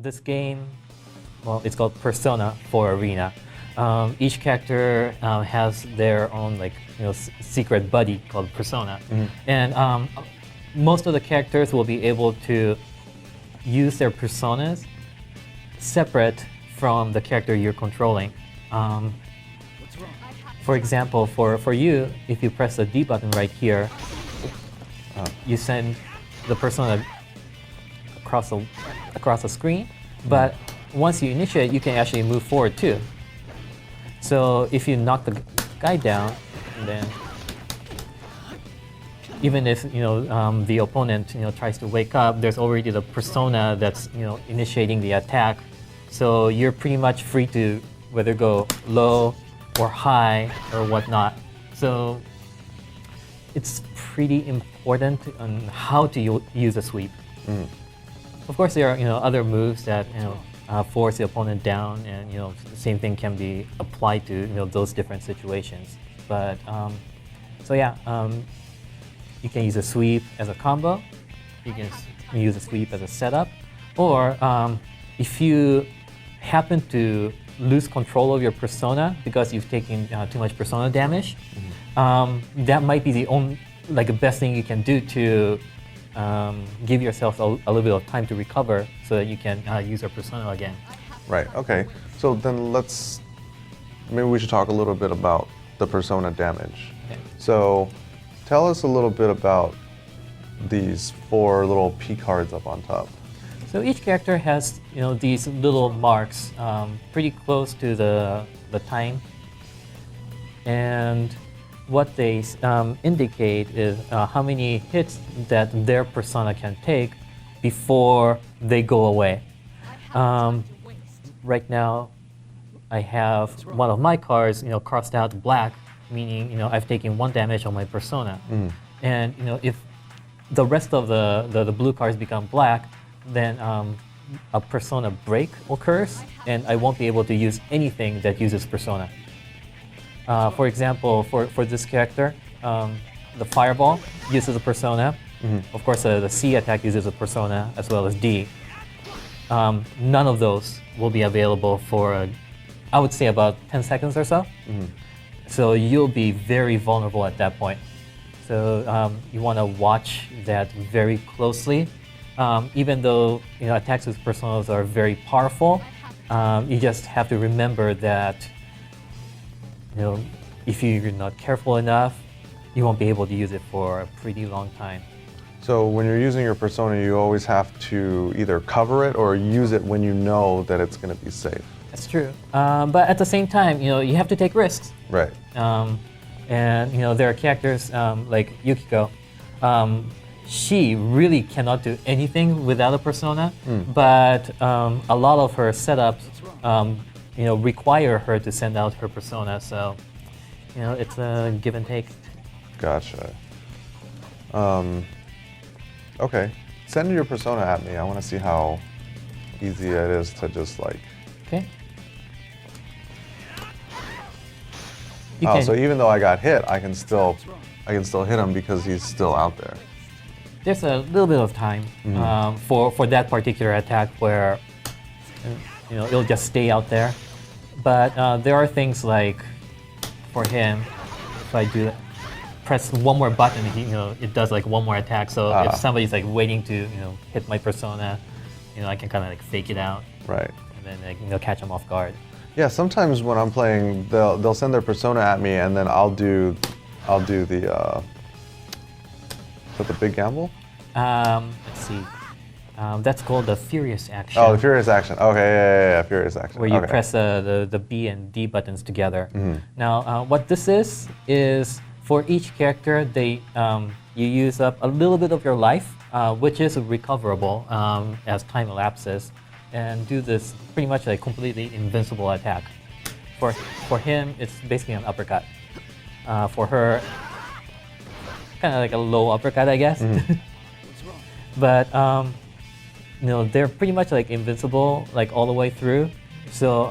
this game, well, it's called Persona 4 Arena. Each character has their own secret buddy called Persona, and most of the characters will be able to use their personas separate from the character you're controlling. For example, for you, if you press the D button right here, you send the persona across the screen, but once you initiate, you can actually move forward too. So if you knock the guy down, then even if the opponent tries to wake up, there's already the persona that's initiating the attack. So you're pretty much free to whether go low or high or whatnot. So it's pretty important on how to use a sweep. Of course, there are other moves that force the opponent down, and the same thing can be applied to those different situations. But so yeah, you can use a sweep as a combo. You can use a sweep as a setup, or if you happen to lose control of your persona because you've taken too much persona damage, that might be the only best thing you can do to give yourself a little bit of time to recover so that you can use your persona again. Right, okay. So then maybe we should talk a little bit about the persona damage. Okay. So tell us a little bit about these 4 little P cards up on top. So each character has these little marks pretty close to the time, and what they indicate is how many hits that their persona can take before they go away. Right now, I have one of my cards crossed out black, meaning I've taken 1 damage on my persona. And if the rest of the blue cards become black, then a persona break occurs, and I won't be able to use anything that uses persona. For example, for this character, the fireball uses a persona. Of course, the C attack uses a persona, as well as D. None of those will be available for, I would say, about 10 seconds or so. So you'll be very vulnerable at that point. So you want to watch that very closely. Even though attacks with personas are very powerful, you just have to remember that if you're not careful enough, you won't be able to use it for a pretty long time. So when you're using your persona, you always have to either cover it or use it when you know that it's going to be safe. That's true. But at the same time, you have to take risks. Right. And there are characters like Yukiko. She really cannot do anything without a persona, but a lot of her setups require her to send out her persona, so it's a give and take. Gotcha. Okay, send your persona at me. I want to see how easy it is to just Okay. So even though I got hit, I can still hit him because he's still out there. There's a little bit of time for that particular attack where it'll just stay out there. But there are things like, for him, if I press one more button, it does 1 more attack. So if somebody's waiting to hit my persona, I can kind of fake it out. Right. And then catch them off guard. Yeah. Sometimes when I'm playing, they'll send their persona at me, and then I'll do the. Is that the big gamble? Let's see. That's called the furious action. Oh, the furious action. Okay, yeah, furious action. Where you press the B and D buttons together. Now, what this is for each character, you use up a little bit of your life, which is recoverable as time elapses, and do this pretty much completely invincible attack. For him, it's basically an uppercut. For her, kind of a low uppercut, I guess. But they're pretty much invincible all the way through. So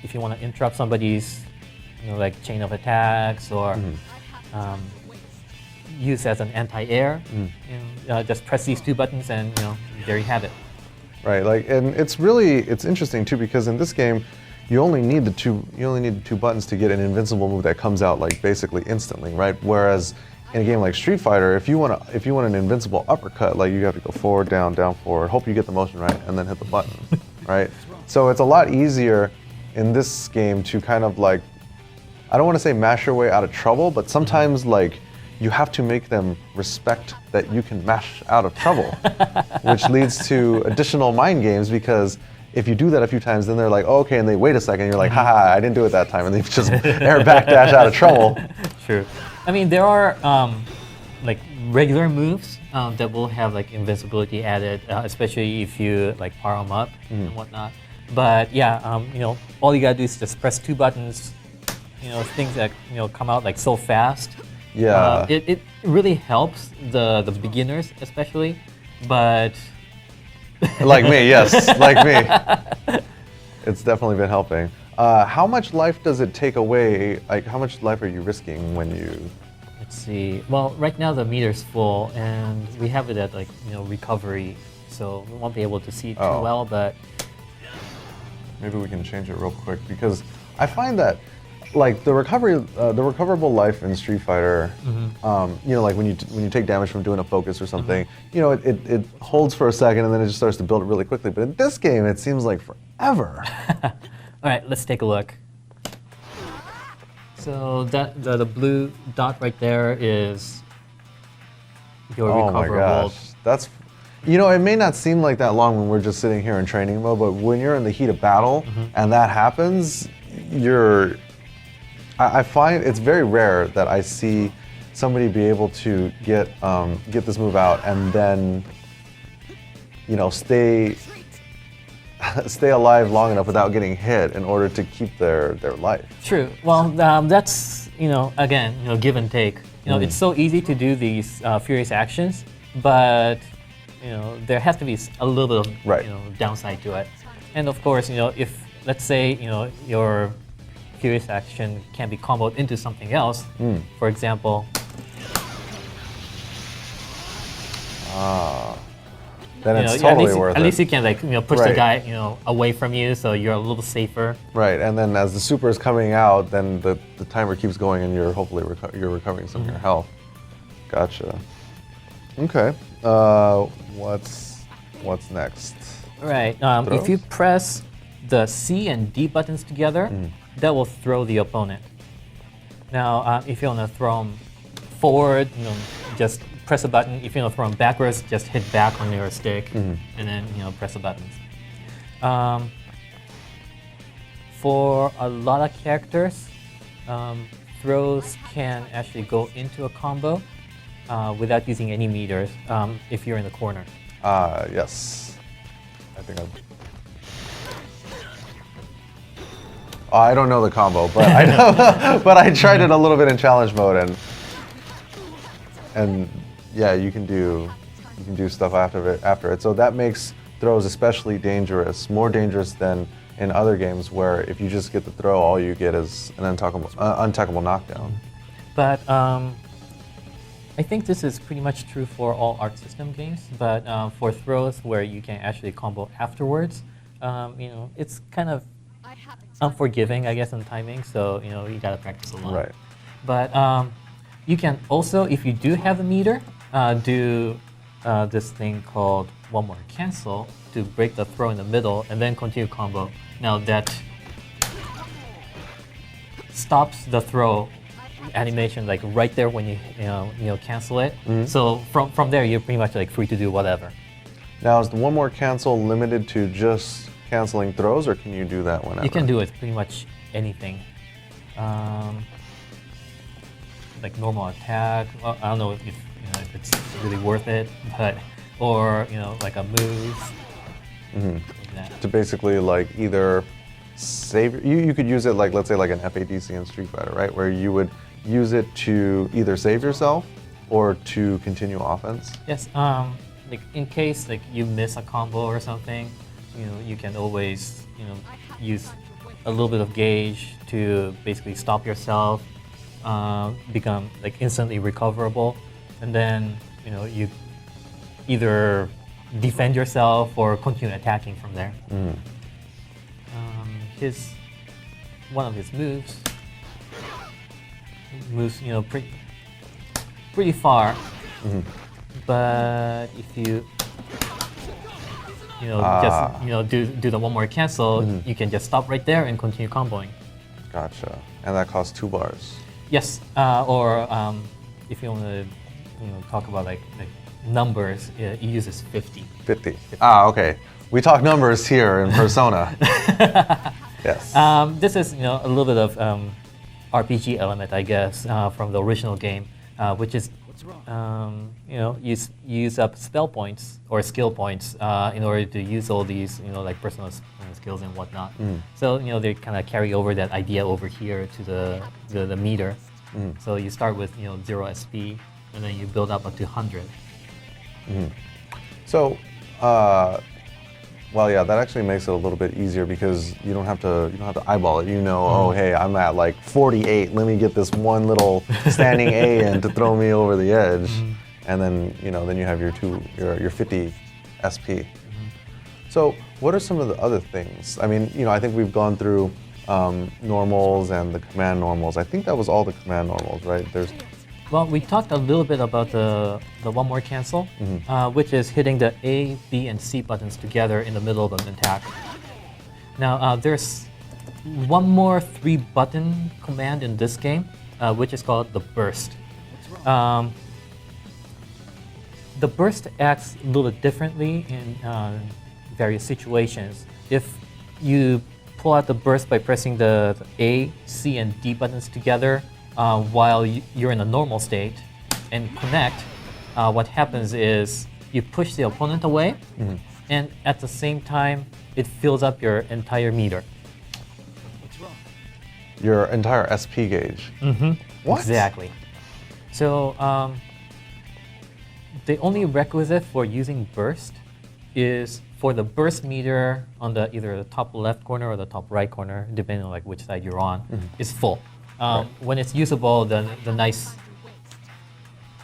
if you want to interrupt somebody's chain of attacks, or use as an anti-air, just press these 2 buttons, and there you have it. right? Like, and it's interesting too because in this game, you only need the two buttons to get an invincible move that comes out like basically instantly, right? Whereas in a game like Street Fighter, if you want an invincible uppercut, like you have to go forward, down, forward, hope you get the motion right, and then hit the button, right? So it's a lot easier in this game to kind of like, I don't want to say mash your way out of trouble, but sometimes like you have to make them respect that you can mash out of trouble, which leads to additional mind games because if you do that a few times, then they're like, oh, okay, and they wait a second, you're like, haha, I didn't do it that time, and they just air backdash out of trouble. True. I mean, there are like regular moves that will have like invincibility added, especially if you like power them up and whatnot. But yeah, you know, all you gotta do is just press two buttons. You know, things that come out like so fast. Yeah. It really helps the beginners especially, but. Like me, yes, like me. It's definitely been helping. How much life does it take away? Like, how much life are you risking when you? Let's see. Well, right now the meter's full, and we have it at like recovery, so we won't be able to see it too well. But maybe we can change it real quick because I find that like the recoverable life in Street Fighter, you know, like when you take damage from doing a focus or something, you know, it holds for a second and then it just starts to build really quickly. But in this game, it seems like forever. All right, let's take a look. So that the blue dot right there is your recoverable. Oh my gosh, that's. You know, it may not seem like that long when we're just sitting here in training mode, but when you're in the heat of battle and that happens, I find it's very rare that I see somebody be able to get this move out and then, you know, stay alive long enough without getting hit in order to keep their life. True. Well, that's again give and take. You know, it's so easy to do these furious actions, but there has to be a little bit of downside to it. And of course, if let's say your furious action can be comboed into something else. For example, then it's totally worth it. At least you can push the guy away from you, so you're a little safer. Right, and then as the super is coming out, then the timer keeps going, and you're hopefully you're recovering some of your health. Gotcha. Okay. What's next? Right. If you press the C and D buttons together, that will throw the opponent. Now, if you want to throw them forward, just press a button. If you want to throw them backwards, just hit back on your stick and then press the buttons. For a lot of characters, throws can actually go into a combo without using any meters if you're in the corner. Yes. I think I don't know the combo, but I know, but I tried it a little bit in challenge mode, and yeah, you can do stuff after it. So that makes throws especially dangerous, more dangerous than in other games where if you just get the throw, all you get is an untackable knockdown. But I think this is pretty much true for all Arc System games. But for throws where you can actually combo afterwards, it's kind of unforgiving, I guess, in timing. So you gotta practice a lot. Right. But you can also, if you do have a meter, do this thing called one more cancel to break the throw in the middle and then continue combo. Now that stops the throw animation like right there when you cancel it. So from there you're pretty much like free to do whatever. Now is the one more cancel limited to just canceling throws, or can you do that whenever? You can do it pretty much anything. Like normal attack. Well, I don't know if if it's really worth it, but or like a move. Like that. To basically like either save you could use it like, let's say, like an FADC in Street Fighter, right? Where you would use it to either save yourself or to continue offense. Yes. Like in case like you miss a combo or something, you can always use a little bit of gauge to basically stop yourself, become like instantly recoverable, and then you either defend yourself or continue attacking from there. One of his moves pretty far, but if you just do the one more cancel, you can just stop right there and continue comboing. Gotcha. And that costs 2 bars. Yes, or if you want to talk about like numbers, it uses 50. 50. Ah, okay. We talk numbers here in Persona. Yes. This is a little bit of RPG element, I guess, from the original game, which is you use up spell points or skill points in order to use all these like personal skills and whatnot. So they kind of carry over that idea over here to the meter. So you start with 0 SP and then you build up to 100. So, well, yeah, that actually makes it a little bit easier because you don't have to eyeball it. Oh, hey, I'm at like 48. Let me get this one little standing A in to throw me over the edge, and then then you have your 50 SP. So, what are some of the other things? I mean, I think we've gone through normals and the command normals. I think that was all the command normals, right? Well, we talked a little bit about the one more cancel, which is hitting the A, B, and C buttons together in the middle of an attack. Now, there's one more 3-button command in this game, which is called the burst. The burst acts a little bit differently in various situations. If you pull out the burst by pressing the A, C, and D buttons together, while you're in a normal state and connect, what happens is you push the opponent away, and at the same time, it fills up your entire meter. Your entire SP gauge? What? Exactly. So the only requisite for using burst is for the burst meter on either the top left corner or the top right corner, depending on like which side you're on, is full. When it's usable, the nice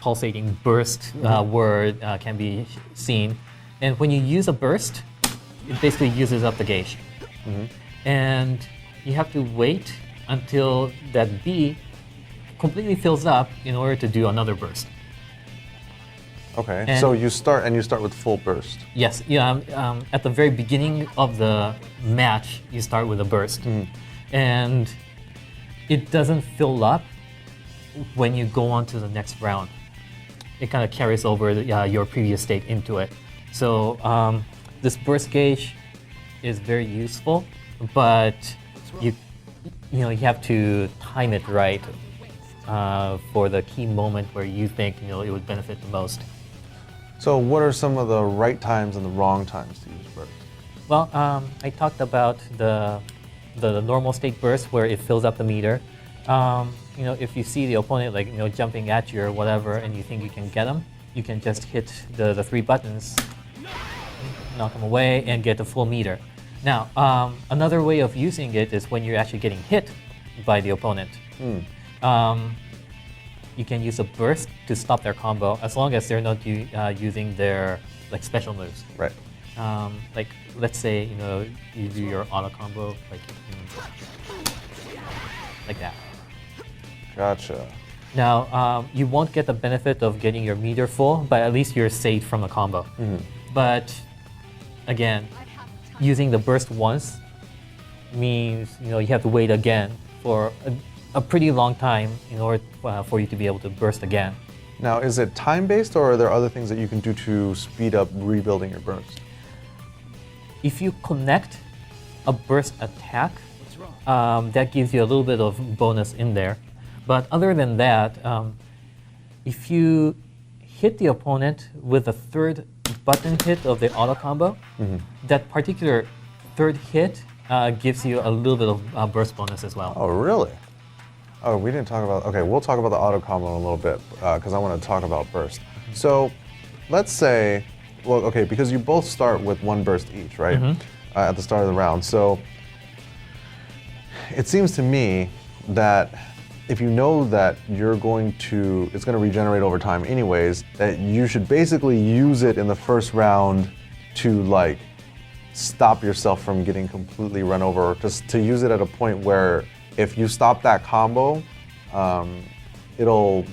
pulsating burst word can be seen. And when you use a burst, it basically uses up the gauge. And you have to wait until that B completely fills up in order to do another burst. Okay, and so you start with full burst. Yes, at the very beginning of the match, you start with a burst. And it doesn't fill up when you go on to the next round. It kind of carries over your previous state into it. So this burst gauge is very useful, but you have to time it right for the key moment where you think it would benefit the most. So what are some of the right times and the wrong times to use burst? Well, I talked about the normal state burst where it fills up the meter. If you see the opponent jumping at you or whatever, and you think you can get them, you can just hit the 3 buttons, knock them away, and get the full meter. Now, another way of using it is when you're actually getting hit by the opponent. You can use a burst to stop their combo as long as they're not using their special moves. Right. Like let's say you do your auto combo like that. Gotcha. Now you won't get the benefit of getting your meter full, but at least you're saved from a combo. But again, using the burst once means you have to wait again for a pretty long time in order for you to be able to burst again. Now, is it time-based, or are there other things that you can do to speed up rebuilding your burst? If you connect a burst attack, that gives you a little bit of bonus in there. But other than that, if you hit the opponent with a 3rd button hit of the auto combo, that particular 3rd hit gives you a little bit of burst bonus as well. Oh, really? Oh, we didn't talk about, okay, we'll talk about the auto combo in a little bit because I want to talk about burst. So let's say, well, okay, because you both start with 1 burst each, right? At the start of the round. So it seems to me that if you know that it's going to regenerate over time anyways, that you should basically use it in the first round to like stop yourself from getting completely run over, or just to use it at a point where if you stop that combo, it'll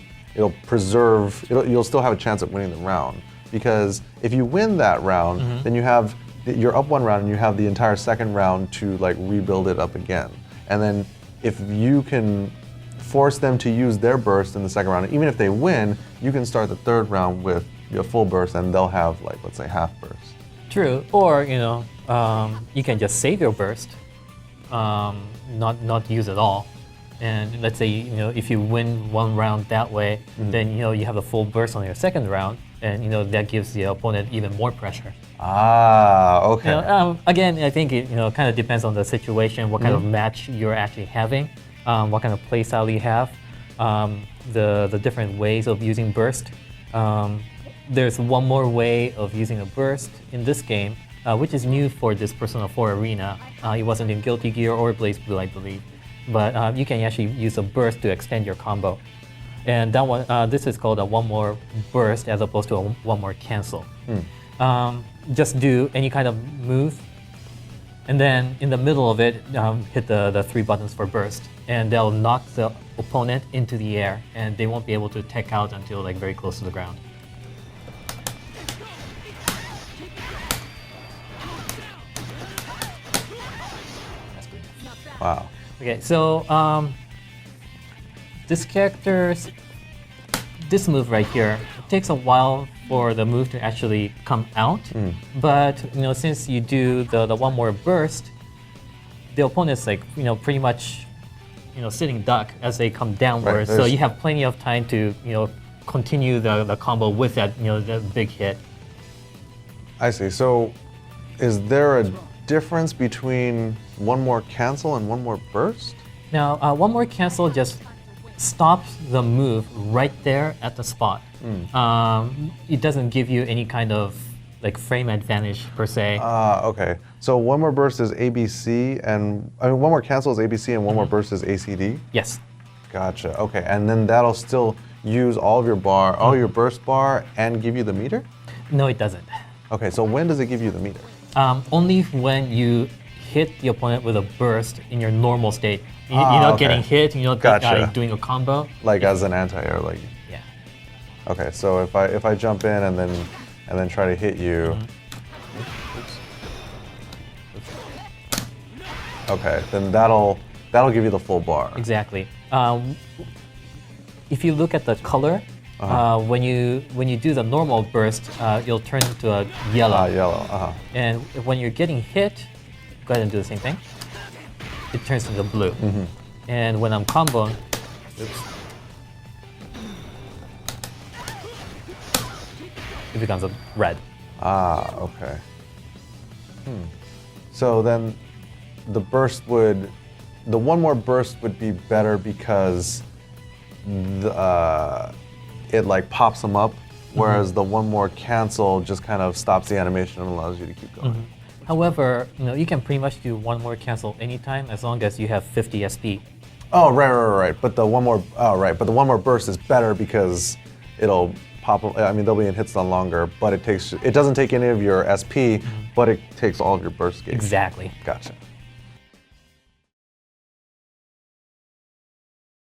preserve. You'll still have a chance at winning the round, because if you win that round, then you're up one round and you have the entire second round to like rebuild it up again. And then if you can force them to use their burst in the second round, even if they win, you can start the third round with your full burst, and they'll have like, let's say, half burst. True. Or you can just save your burst, not use it all. And let's say if you win one round that way, then you have a full burst on your second round, and that gives the opponent even more pressure. Ah, okay. Again, I think it kind of depends on the situation, what kind of match you're actually having, what kind of play style you have, the different ways of using burst. There's one more way of using a burst in this game, which is new for this Persona 4 arena. It wasn't in Guilty Gear or Blaze Blue, I believe. But you can actually use a burst to extend your combo. And that one, this is called a one more burst as opposed to a one more cancel. Just do any kind of move, and then in the middle of it, hit the 3 buttons for burst, and they'll knock the opponent into the air, and they won't be able to tech out until like very close to the ground. Wow. Okay, so this move right here, it takes a while for the move to actually come out. But since you do the one more burst, the opponent's like pretty much sitting duck as they come downwards. Right, so you have plenty of time to continue the combo with that the big hit. I see. So, is there a difference between one more cancel and one more burst? Now, one more cancel just stops the move right there at the spot. It doesn't give you any kind of like frame advantage per se. Okay. So one more burst is ABC, and one more cancel is ABC, and one more burst is ACD? Yes. Gotcha. Okay. And then that'll still use all of your bar, all your burst bar, and give you the meter? No, it doesn't. Okay. So when does it give you the meter? Only when you hit the opponent with a burst in your normal state. You're not getting hit, Gotcha. doing a combo. Like as an anti-air, like. Yeah. Okay. So if I jump in and then try to hit you. Okay. Then that'll give you the full bar. Exactly. If you look at the color, when you do the normal burst, you'll turn into a yellow. Yellow. And when you're getting hit, go ahead and do the same thing. It turns into blue. And when I'm comboing, it becomes a red. Okay. So then the one more burst would be better because it like pops them up, whereas the one more cancel just kind of stops the animation and allows you to keep going. However, you can pretty much do one more cancel anytime as long as you have 50 SP. Oh, right. But the one more burst is better because it'll pop them. I mean, they'll be in hit stun longer, but it doesn't take any of your SP, but it takes all of your burst gauge. Exactly. Gotcha.